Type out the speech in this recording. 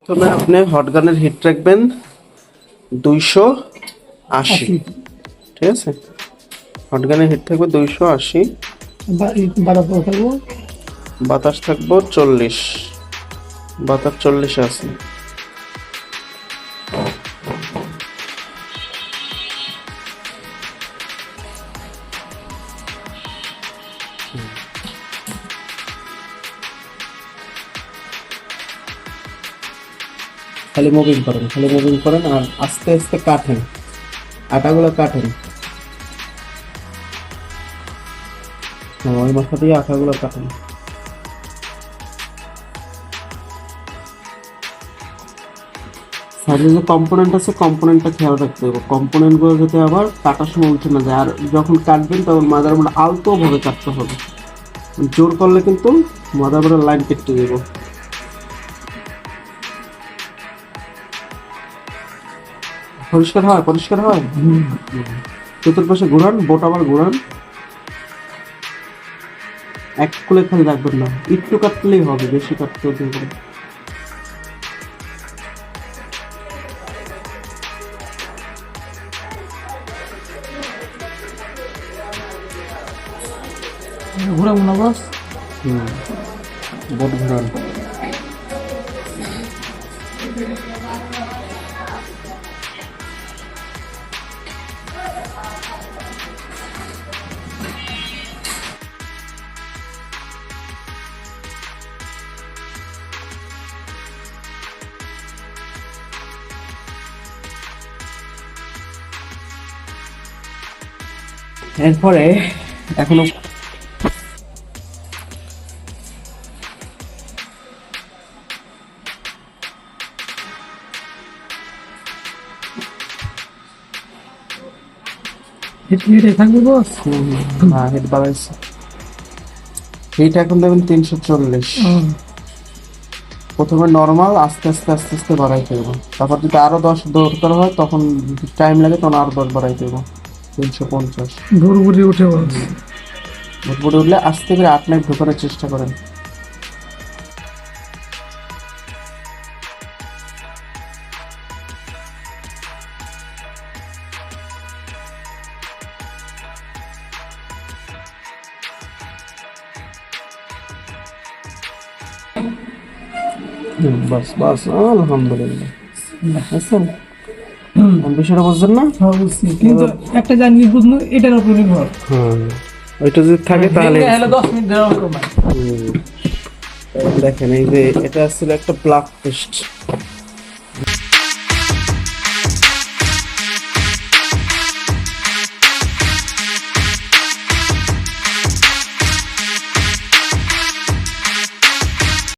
প্রথমে আপনি হট গানের হিট রাখবেন 280, ঠিক আছে? হট গানের হিট থাকবে 280, বাতাস থাকবো 40, বাতাস 40 আছে। খালি মুভিং করেন আর আস্তে আস্তে কাটেন, আটাগুলো কাটেন। ওই মাথা দিয়ে আটাগুলো কাটেন। সাইডে যে কম্পোনেন্ট আছে কম্পোনেন্টটা খেয়াল রাখতে হবে, কম্পোনেন্টগুলো যাতে আবার কাটার সময় উঠে না যায়। আর যখন কাটবেন তখন মাদারবোর্ড আলতো ভাবে কাটতে হবে, জোর করলে কিন্তু মাদারবোর্ডের লাইন কেটে দেবো। পরিষ্কার হয়। চতুর্পাশে ঘুরান, বোট আবার ঘুরান। এক কুলে খালি রাখবেন না, একটু কাটলেই হবে, বেশি কাটতে হবে। ঘুরাবো না বস। বোট ঘুরান। এরপরে এখনো থাকবে বস। হিট বাড়াইছে, হিট এখন দেবেন 340। প্রথমে নর্মাল, আস্তে আস্তে বাড়াইতে দেবো। তারপর যদি আরো 10 দরকার হয়, তখন টাইম লাগে, তখন আরো 10 বাড়াইতে দেবো। 350 ভুরভুরি উঠে বস। ভুটভুটি উঠলে আস্তে করে 8 নাইট ঢোকানোর চেষ্টা করেন। বাস আলহামদুলিল্লাহ। বিষয়টা বুঝছেন না? কিন্তু একটা জানি বুঝলো, এটার উপর নির্ভর। ওইটা যদি থাকে তাহলে 10 মিনিট ধরে দেখেন, এই যে এটা ছিল একটা ব্ল্যাক টেস্ট।